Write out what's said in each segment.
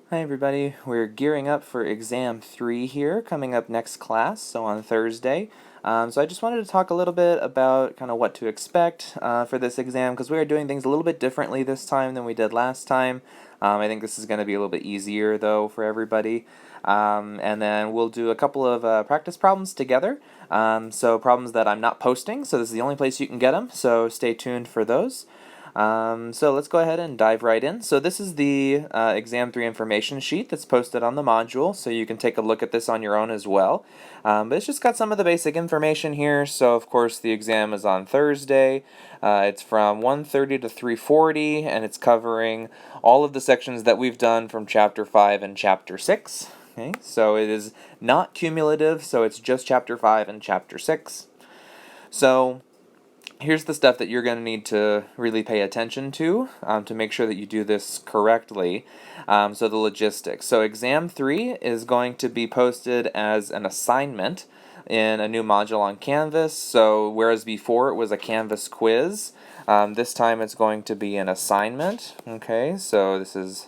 Hi everybody, we're gearing up for exam 3 here, coming up next class, so on Thursday. So I just wanted to talk a little bit about kind of what to expect for this exam, because we are doing things a little bit differently this time than we did last time. I think this is going to be a little bit easier though for everybody. And then we'll do a couple of practice problems together. So problems that I'm not posting, so this is the only place you can get them, so stay tuned for those. So let's go ahead and dive right in. So this is the Exam 3 information sheet that's posted on the module, so you can take a look at this on your own as well. But it's just got some of the basic information here. So of course the exam is on Thursday. It's from 1:30 to 3:40, and it's covering all of the sections that we've done from Chapter 5 and Chapter 6. Okay, so it is not cumulative, so it's just Chapter 5 and Chapter 6. So here's the stuff that you're going to need to really pay attention to make sure that you do this correctly. So the logistics. So exam 3 is going to be posted as an assignment in a new module on Canvas. So whereas before it was a Canvas quiz, this time it's going to be an assignment. Okay, so this is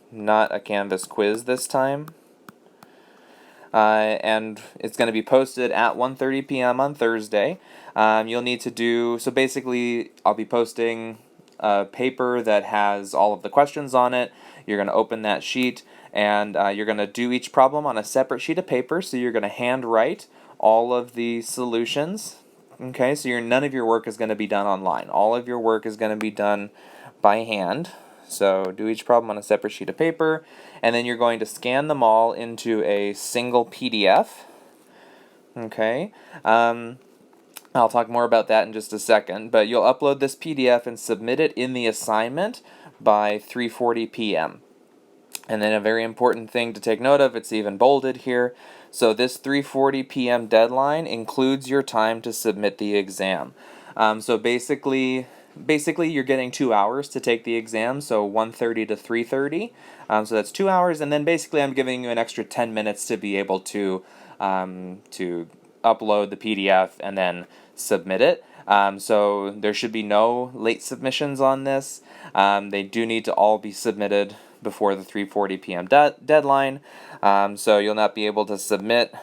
not a Canvas quiz this time. And it's going to be posted at 1:30 p.m. on Thursday. You'll need to do, so basically I'll be posting a paper that has all of the questions on it. You're going to open that sheet, and you're going to do each problem on a separate sheet of paper, so you're going to handwrite all of the solutions. Okay, so none of your work is going to be done online. All of your work is going to be done by hand. So do each problem on a separate sheet of paper, and then you're going to scan them all into a single PDF. Okay, I'll talk more about that in just a second, but you'll upload this PDF and submit it in the assignment by 3:40 p.m. And then a very important thing to take note of, it's even bolded here. So this 3:40 p.m. deadline includes your time to submit the exam. So basically you're getting 2 hours to take the exam, so 1:30 to 3:30. So that's 2 hours, and then basically I'm giving you an extra 10 minutes to be able to upload the PDF and then submit it. So there should be no late submissions on this. They do need to all be submitted before the 3:40 p.m. deadline. So you'll not be able to submit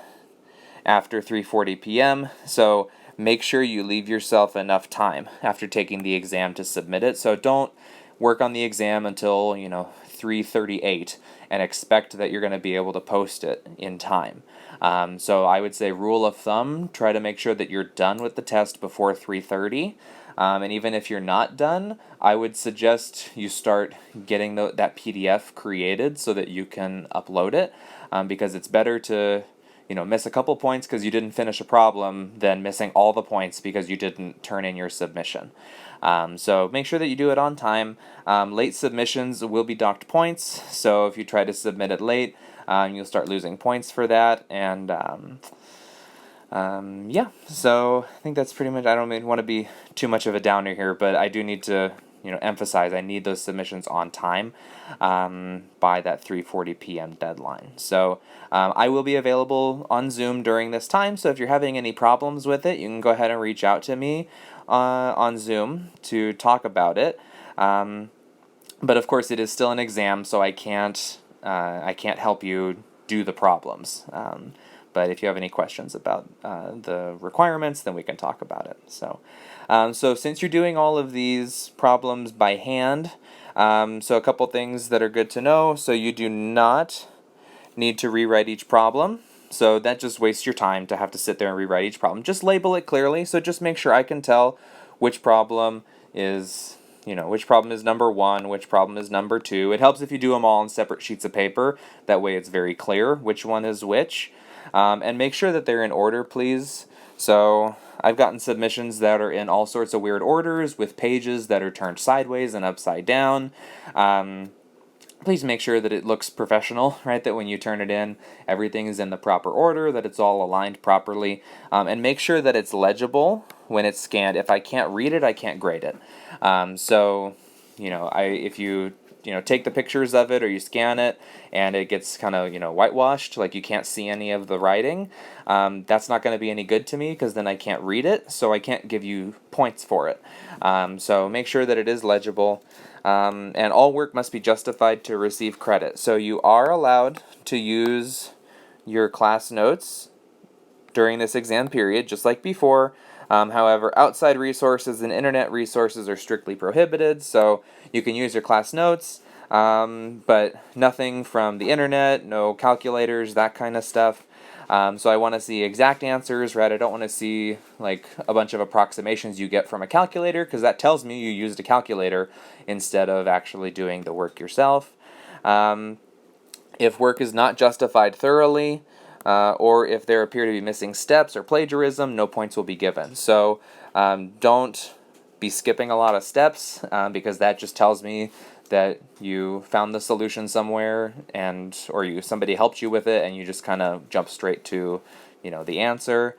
after 3:40 p.m. So make sure you leave yourself enough time after taking the exam to submit it. So don't work on the exam until 3:38 and expect that you're going to be able to post it in time. So I would say rule of thumb, try to make sure that you're done with the test before 3:30. And even if you're not done, I would suggest you start getting that PDF created so that you can upload it, because it's better to miss a couple points because you didn't finish a problem than missing all the points because you didn't turn in your submission. So make sure that you do it on time. Late submissions will be docked points, so if you try to submit it late, you'll start losing points for that. And yeah, so I think that's pretty much, I don't want to be too much of a downer here, but I do need to emphasize I need those submissions on time by that 3:40 p.m. deadline. So I will be available on Zoom during this time, so if you're having any problems with it, you can go ahead and reach out to me on Zoom to talk about it. But of course it is still an exam, so I can't help you do the problems. But if you have any questions about the requirements, then we can talk about it. So since you're doing all of these problems by hand, so a couple things that are good to know. So you do not need to rewrite each problem. So that just wastes your time to have to sit there and rewrite each problem. Just label it clearly. So just make sure I can tell which problem is which problem is number 1, which problem is number 2. It helps if you do them all on separate sheets of paper. That way it's very clear which one is which. And make sure that they're in order, please. So I've gotten submissions that are in all sorts of weird orders with pages that are turned sideways and upside down. Please make sure that it looks professional, right? That when you turn it in, everything is in the proper order, that it's all aligned properly, and make sure that it's legible when it's scanned. If I can't read it, I can't grade it. So, if you take the pictures of it or you scan it and it gets kind of whitewashed, like you can't see any of the writing, that's not going to be any good to me because then I can't read it, so I can't give you points for it. So make sure that it is legible. And all work must be justified to receive credit. So you are allowed to use your class notes during this exam period, just like before. However, outside resources and internet resources are strictly prohibited, so you can use your class notes, but nothing from the internet, no calculators, that kind of stuff. So I want to see exact answers, right? I don't want to see like a bunch of approximations you get from a calculator, because that tells me you used a calculator instead of actually doing the work yourself. If work is not justified thoroughly, or if there appear to be missing steps or plagiarism, no points will be given. So don't be skipping a lot of steps, because that just tells me that you found the solution somewhere, and or somebody helped you with it, and you just kind of jump straight to the answer.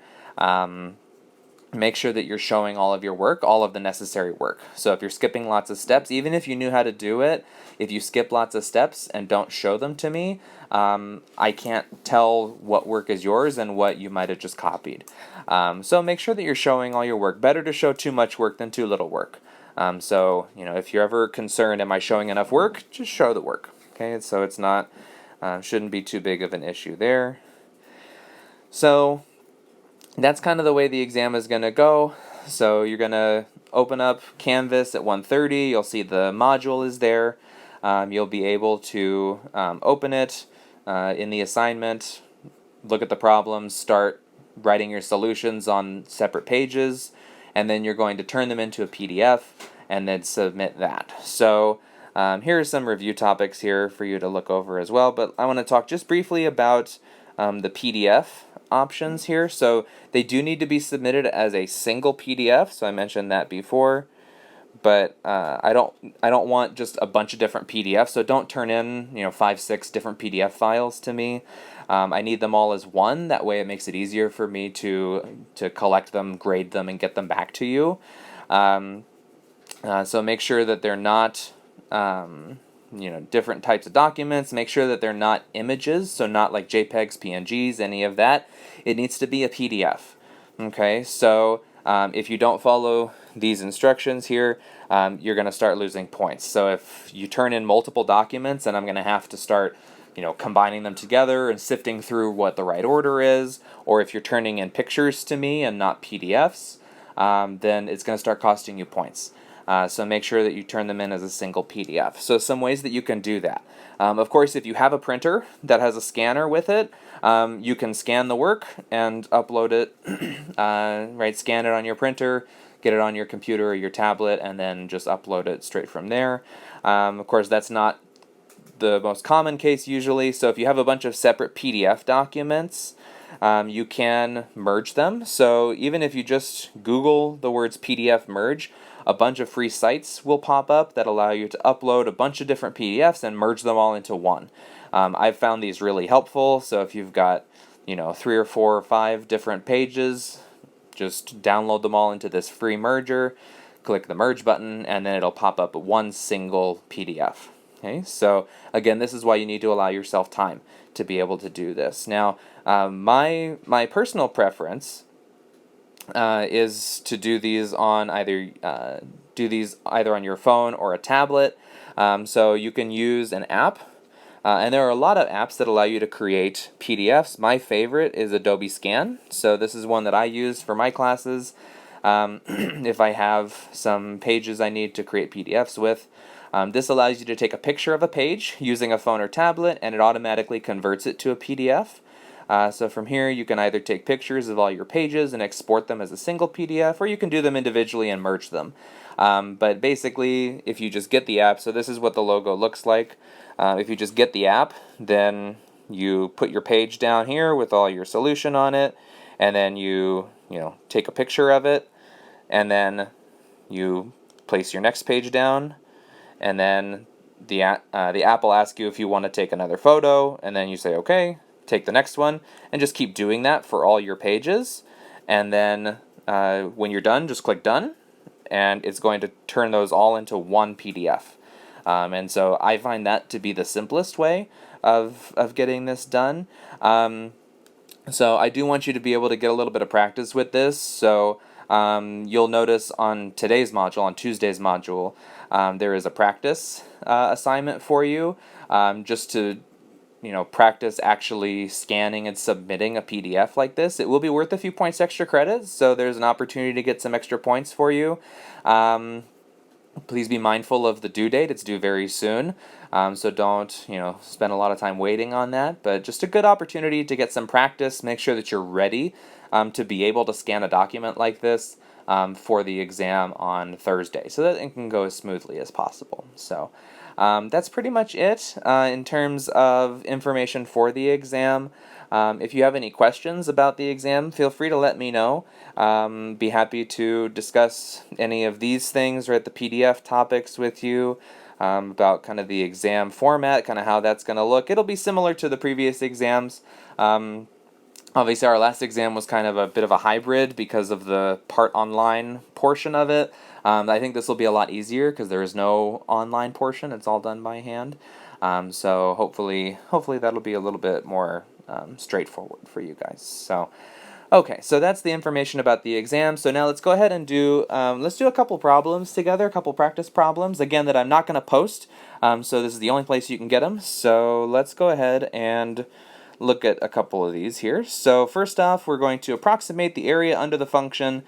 Make sure that you're showing all of your work, all of the necessary work. So if you're skipping lots of steps, even if you knew how to do it, if you skip lots of steps and don't show them to me, I can't tell what work is yours and what you might have just copied. So make sure that you're showing all your work. Better to show too much work than too little work. So if you're ever concerned, am I showing enough work? Just show the work. Okay, so it's not, shouldn't be too big of an issue there. So that's kind of the way the exam is going to go. So you're going to open up Canvas at 1:30. You'll see the module is there. You'll be able to open it in the assignment, look at the problems, start writing your solutions on separate pages, and then you're going to turn them into a PDF and then submit that. So here are some review topics here for you to look over as well, but I want to talk just briefly about the PDF options here. So they do need to be submitted as a single PDF, so I mentioned that before, but I don't want just a bunch of different PDFs, so don't turn in 5-6 different PDF files to me. I need them all as one. That way it makes it easier for me to collect them, grade them, and get them back to you. So make sure that they're not different types of documents. Make sure that they're not images, so not like JPEGs, PNGs, any of that. It needs to be a PDF. Okay, so if you don't follow these instructions here, you're going to start losing points. So if you turn in multiple documents, and I'm going to have to start combining them together and sifting through what the right order is, or if you're turning in pictures to me and not PDFs, then it's going to start costing you points. So make sure that you turn them in as a single PDF. So some ways that you can do that. Of course, if you have a printer that has a scanner with it, you can scan the work and upload it, scan it on your printer, get it on your computer or your tablet, and then just upload it straight from there. Of course, that's not the most common case usually, so if you have a bunch of separate PDF documents, you can merge them. So even if you just Google the words PDF merge, a bunch of free sites will pop up that allow you to upload a bunch of different PDFs and merge them all into one. I've found these really helpful, so if you've got 3 or 4 or 5 different pages, just download them all into this free merger, click the merge button, and then it'll pop up one single PDF. Okay, so again, this is why you need to allow yourself time to be able to do this. Now, my personal preference is to do these on either on your phone or a tablet. So you can use an app, and there are a lot of apps that allow you to create PDFs. My favorite is Adobe Scan. So this is one that I use for my classes. If I have some pages I need to create PDFs with. This allows you to take a picture of a page using a phone or tablet, and it automatically converts it to a PDF. So from here, you can either take pictures of all your pages and export them as a single PDF, or you can do them individually and merge them. But basically, if you just get the app, so this is what the logo looks like. If you just get the app, then you put your page down here with all your solution on it, and then you take a picture of it, and then you place your next page down, and then the app will ask you if you want to take another photo, and then you say okay, take the next one, and just keep doing that for all your pages. And then when you're done, just click done, and it's going to turn those all into one PDF. And so I find that to be the simplest way of getting this done. So I do want you to be able to get a little bit of practice with this. So you'll notice on today's module, on Tuesday's module, there is a practice assignment for you, just to practice actually scanning and submitting a PDF like this. It will be worth a few points extra credits, so there's an opportunity to get some extra points for you. Please be mindful of the due date. It's due very soon, so don't spend a lot of time waiting on that. But just a good opportunity to get some practice. Make sure that you're ready to be able to scan a document like this for the exam on Thursday, so that it can go as smoothly as possible. So that's pretty much it in terms of information for the exam. If you have any questions about the exam, feel free to let me know. Be happy to discuss any of these things or at the PDF topics with you about kind of the exam format, kind of how that's going to look. It'll be similar to the previous exams. Obviously, our last exam was kind of a bit of a hybrid because of the part online portion of it. I think this will be a lot easier because there is no online portion. It's all done by hand. So hopefully that'll be a little bit more straightforward for you guys. So, okay, so that's the information about the exam. So now let's go ahead and let's do a couple problems together, a couple practice problems, again, that I'm not going to post. So this is the only place you can get them. So let's go ahead and look at a couple of these here. So first off, we're going to approximate the area under the function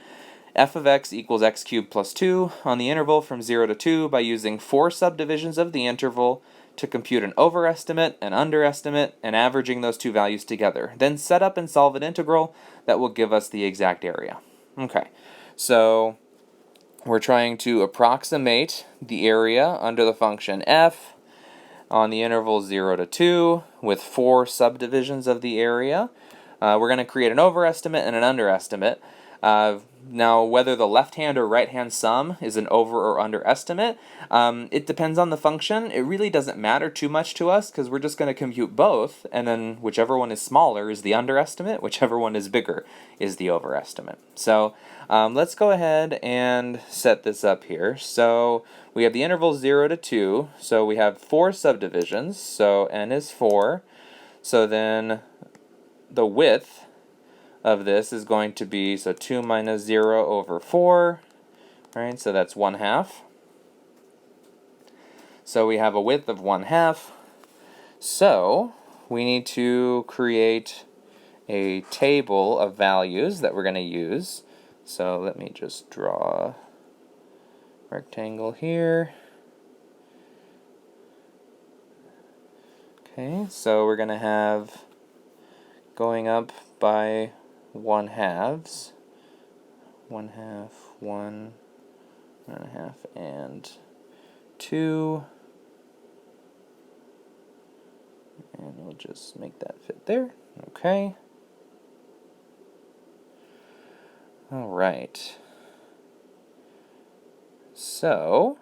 f of x equals x cubed plus 2 on the interval from 0 to 2 by using 4 subdivisions of the interval to compute an overestimate, an underestimate, and averaging those two values together. Then set up and solve an integral that will give us the exact area. Okay, so we're trying to approximate the area under the function f on the interval 0 to 2 with 4 subdivisions of the area. We're going to create an overestimate and an underestimate. Now, whether the left-hand or right-hand sum is an over or underestimate, it depends on the function. It really doesn't matter too much to us because we're just going to compute both, and then whichever one is smaller is the underestimate, whichever one is bigger is the overestimate. So let's go ahead and set this up here. So we have the interval 0 to 2, so we have 4 subdivisions, so n is 4. So then the width of this is going to be, so 2 minus 0 over 4, right? So that's 1/2. So we have a width of 1/2. So we need to create a table of values that we're going to use. So let me just draw a rectangle here. Okay, so we're going to have going up by 1/2, 1/2, 1, 1/2, and 2. And we'll just make that fit there. Okay. All right. So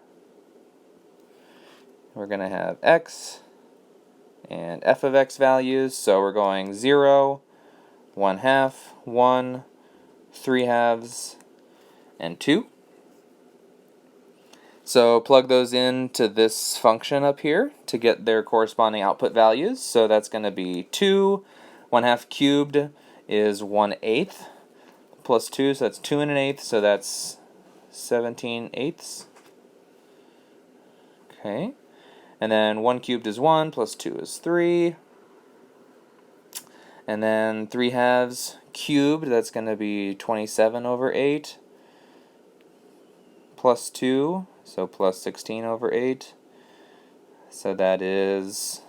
we're going to have x and f of x values. So we're going 0, 1/2, 1, 3/2, and 2. So plug those into this function up here to get their corresponding output values. So that's going to be 2. 1/2 cubed is 1/8 plus 2, so that's 2 1/8, so that's 17/8. Okay. And then 1 cubed is 1 plus 2 is 3. And then 3/2 cubed, that's going to be 27 over 8 plus 2, so plus 16 over 8. So that is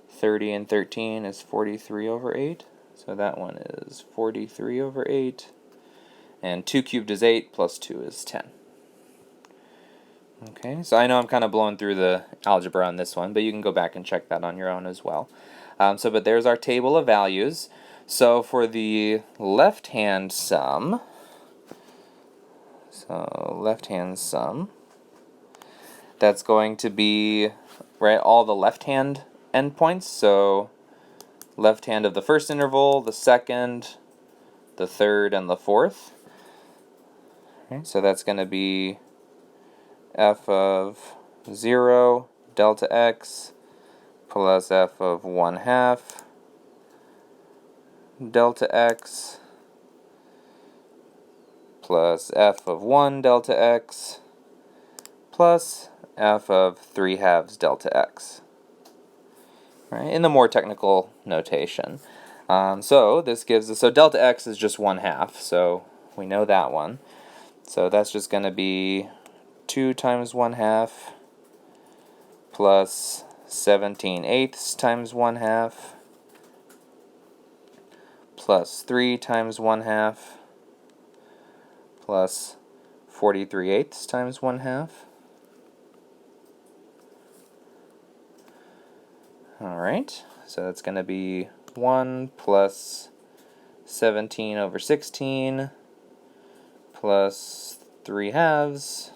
30 and 13 is 43 over 8. So that one is 43 over 8. And 2 cubed is 8 plus 2 is 10. Okay, so I know I'm kind of blowing through the algebra on this one, but you can go back and check that on your own as well. But there's our table of values. So for the left-hand sum, that's going to be, right, all the left-hand endpoints. So left hand of the first interval, the second, the third, and the fourth. Okay, so that's going to be f of 0 delta x plus f of 1/2 delta x plus f of 1 delta x plus f of 3/2 delta x, right, in the more technical notation. So this gives us, so delta x is just 1/2, so we know that one. So that's just going to be 2 times 1/2 plus 17/8 times 1/2 plus 3 times 1/2 plus 43/8 times 1/2. Alright, so that's going to be 1 plus 17/16 plus 3/2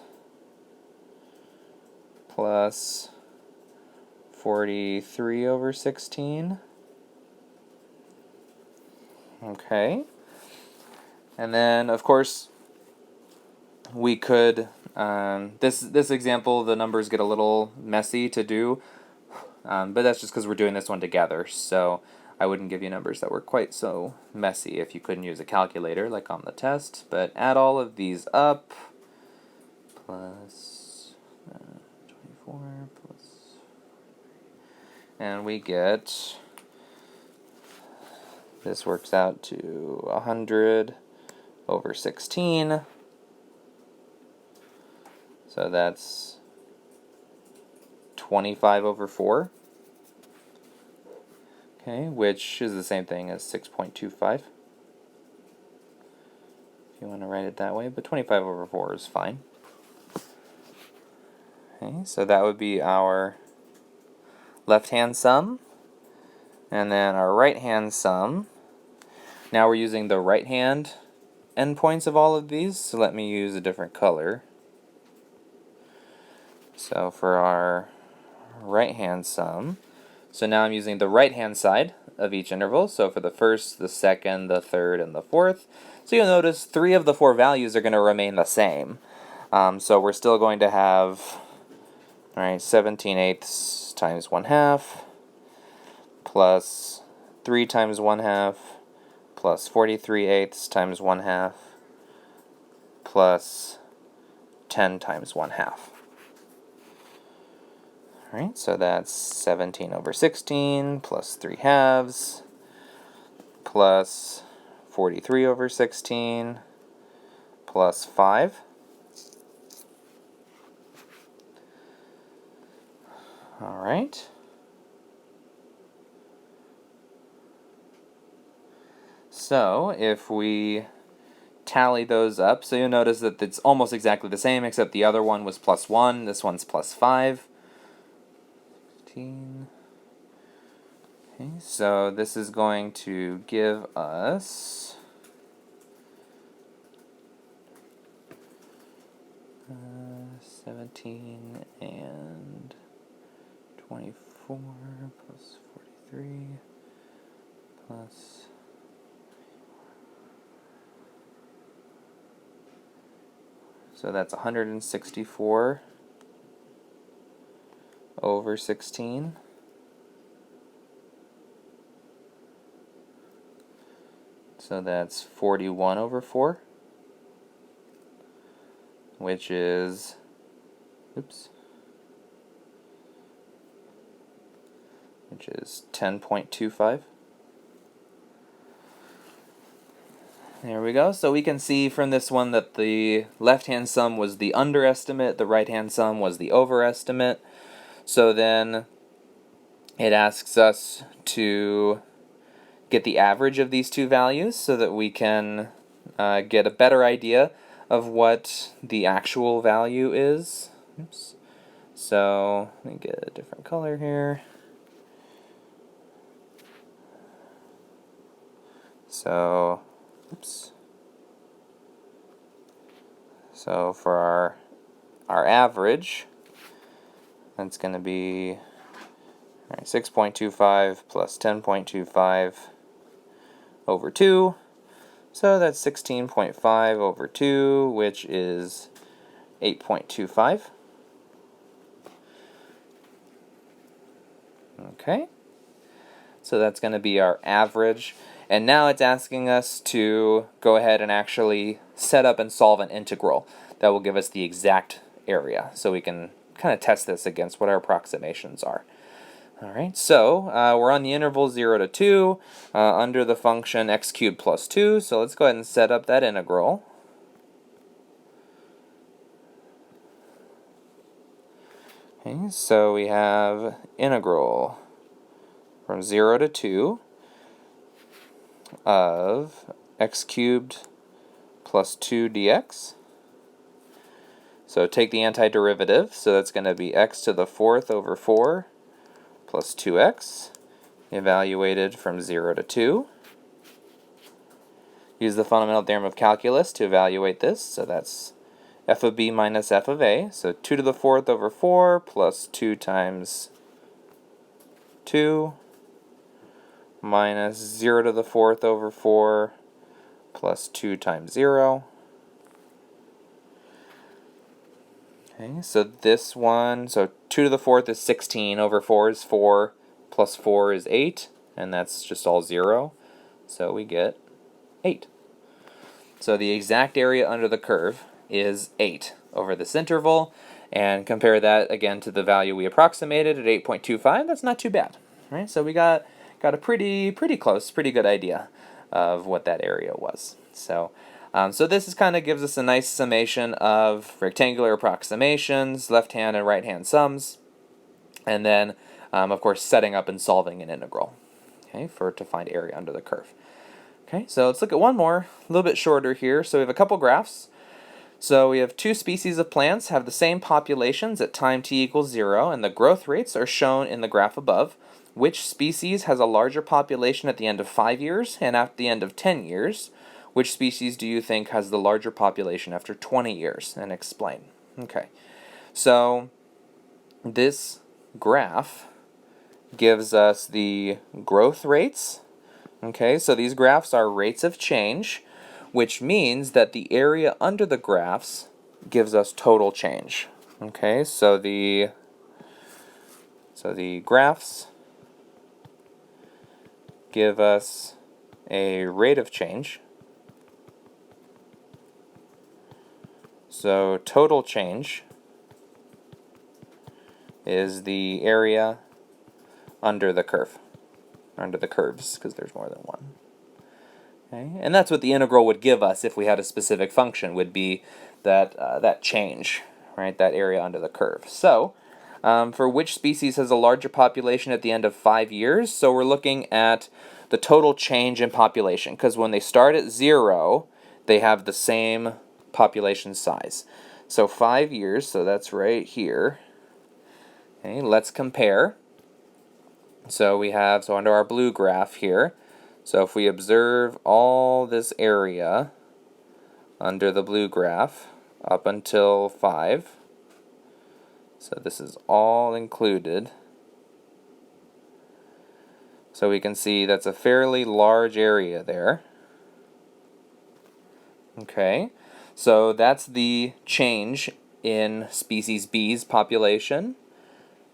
plus 43/16. Okay. And then, of course, we could, this example, the numbers get a little messy to do, but that's just because we're doing this one together, so I wouldn't give you numbers that were quite so messy if you couldn't use a calculator like on the test. But add all of these up, plus 24 plus, and we get, this works out to 100/16. So that's 25/4. Okay, which is the same thing as 6.25. If you want to write it that way, but 25/4 is fine. Okay, so that would be our left-hand sum. And then our right-hand sum. Now we're using the right-hand endpoints of all of these, so let me use a different color. So for our right-hand sum, so now I'm using the right-hand side of each interval, so for the first, the second, the third, and the fourth. So you'll notice 3 of the 4 values are going to remain the same. So we're still going to have, all right, 17/8 times 1/2 plus 3 times 1/2 plus 43/8 times 1/2 plus 10 times 1/2. Alright, so that's 17/16 plus 3/2 plus 43/16 plus 5. Alright. So if we tally those up, so you'll notice that it's almost exactly the same, except the other one was +1, this one's +5. 15. Okay, so this is going to give us 17 and 24 plus 43 plus, so that's 164/16. So that's 41/4, which is, which is 10.25. There we go. So we can see from this one that the left-hand sum was the underestimate, the right-hand sum was the overestimate. So then it asks us to get the average of these two values so that we can get a better idea of what the actual value is. So let me get a different color here. So, so for our average, that's going to be 6.25 plus 10.25/2. So that's 16.5/2, which is 8.25. Okay. So that's going to be our average. And now it's asking us to go ahead and actually set up and solve an integral that will give us the exact area, so we can kind of test this against what our approximations are. All right, so we're on the interval 0 to 2 under the function x cubed plus 2, so let's go ahead and set up that integral. Okay, so we have integral from 0 to 2 of x cubed plus 2 dx. So take the antiderivative, so that's going to be x to the 4th over 4 plus 2x, evaluated from 0 to 2. Use the fundamental theorem of calculus to evaluate this, so that's f of b minus f of a, so 2 to the 4th over 4 plus 2 times 2 minus 0 to the 4th over 4 plus 2 times 0. Okay, so this one, so 2 to the 4th is 16, over 4 is 4, plus 4 is 8, and that's just all 0, so we get 8. So the exact area under the curve is 8 over this interval, and compare that again to the value we approximated at 8.25, that's not too bad. Right? So we got a pretty close, pretty good idea of what that area was. So this kind of gives us a nice summation of rectangular approximations, left-hand and right-hand sums, and then, of course, setting up and solving an integral, okay, to find area under the curve. Okay, so let's look at one more, a little bit shorter here. So we have a couple graphs. So we have two species of plants have the same populations at time t equals 0, and the growth rates are shown in the graph above. Which species has a larger population at the end of 5 years and at the end of 10 years? Which species do you think has the larger population after 20 years? And explain. Okay, so this graph gives us the growth rates. Okay, so these graphs are rates of change, which means that the area under the graphs gives us total change. Okay, so the graphs give us a rate of change. So total change is the area under the curve, under the curves, because there's more than one. Okay, and that's what the integral would give us if we had a specific function, would be that change, right? That area under the curve. So for which species has a larger population at the end of 5 years? So we're looking at the total change in population, because when they start at 0, they have the same population size. So 5 years, so that's right here. Okay, let's compare. So we have, so under our blue graph here, so if we observe all this area under the blue graph up until 5, so this is all included, so we can see that's a fairly large area there. Okay, so that's the change in species B's population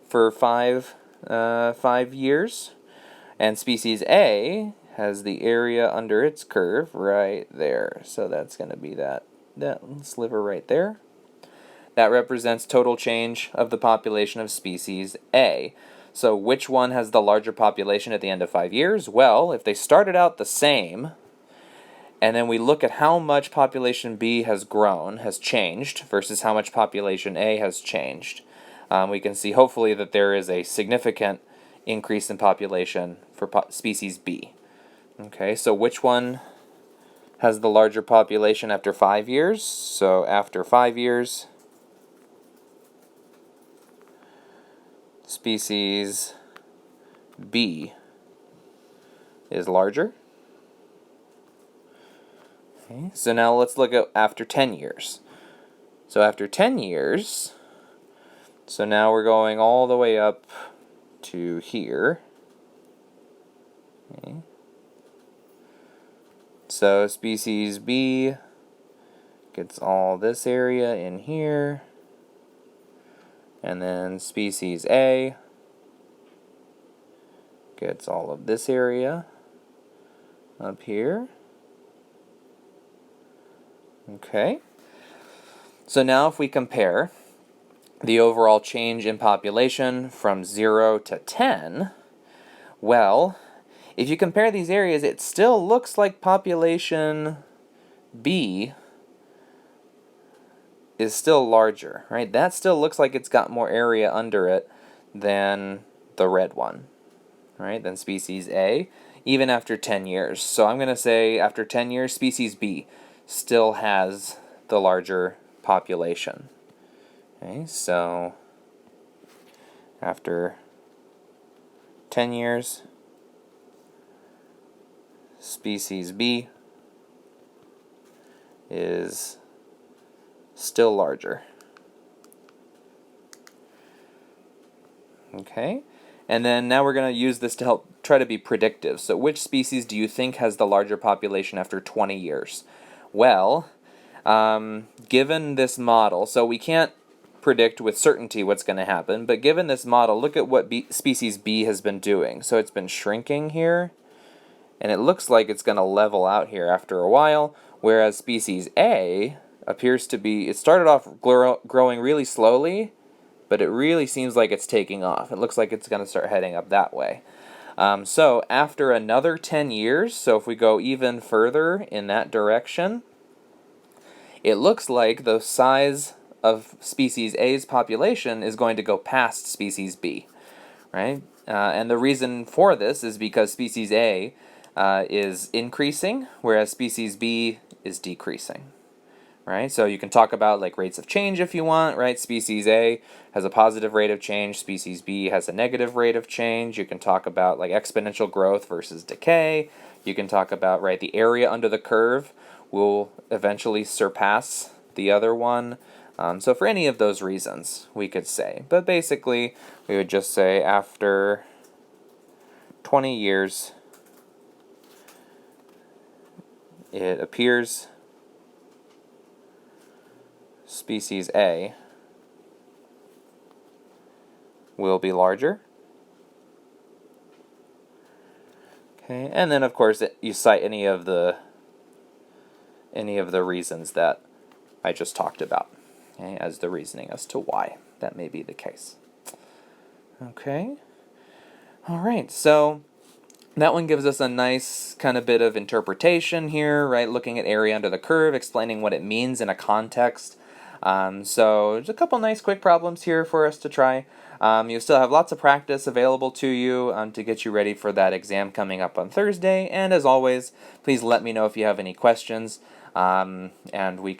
for 5 years, and species A has the area under its curve right there. So that's going to be that sliver right there. That represents total change of the population of species A. So which one has the larger population at the end of 5 years? Well, if they started out the same, and then we look at how much population B has grown, has changed, versus how much population A has changed, we can see hopefully that there is a significant increase in population for species B. Okay, so which one has the larger population after 5 years? So after 5 years, species B is larger. Okay, so now let's look at after 10 years. So after 10 years, so now we're going all the way up to here. Okay. So species B gets all this area in here, and then species A gets all of this area up here. Okay. So now if we compare the overall change in population from 0 to 10, well, if you compare these areas, it still looks like population B is still larger, right? That still looks like it's got more area under it than the red one, right? Than species A, even after 10 years. So I'm going to say after 10 years, species B still has the larger population. Okay, so after 10 years, species B is still larger. Okay, and then now we're going to use this to help try to be predictive. So which species do you think has the larger population after 20 years? Well, given this model, so we can't predict with certainty what's going to happen, but given this model, look at what species B has been doing. So it's been shrinking here, and it looks like it's going to level out here after a while, whereas species A appears to be, it started off growing really slowly, but it really seems like it's taking off. It looks like it's going to start heading up that way. So after another 10 years, so if we go even further in that direction, it looks like the size of species A's population is going to go past species B, right? And the reason for this is because species A is increasing, whereas species B is decreasing, right? So you can talk about like rates of change if you want, right? Species A has a positive rate of change, species B has a negative rate of change. You can talk about like exponential growth versus decay. You can talk about, right, the area under the curve will eventually surpass the other one. So for any of those reasons, we could say. But basically, we would just say after 20 years, it appears species A will be larger. Okay, and then of course you cite any of the reasons that I just talked about, okay, as the reasoning as to why that may be the case. Okay. All right, so that one gives us a nice kind of bit of interpretation here, right? Looking at area under the curve, explaining what it means in a context. So there's a couple nice quick problems here for us to try. You still have lots of practice available to you to get you ready for that exam coming up on Thursday. And as always, please let me know if you have any questions, and we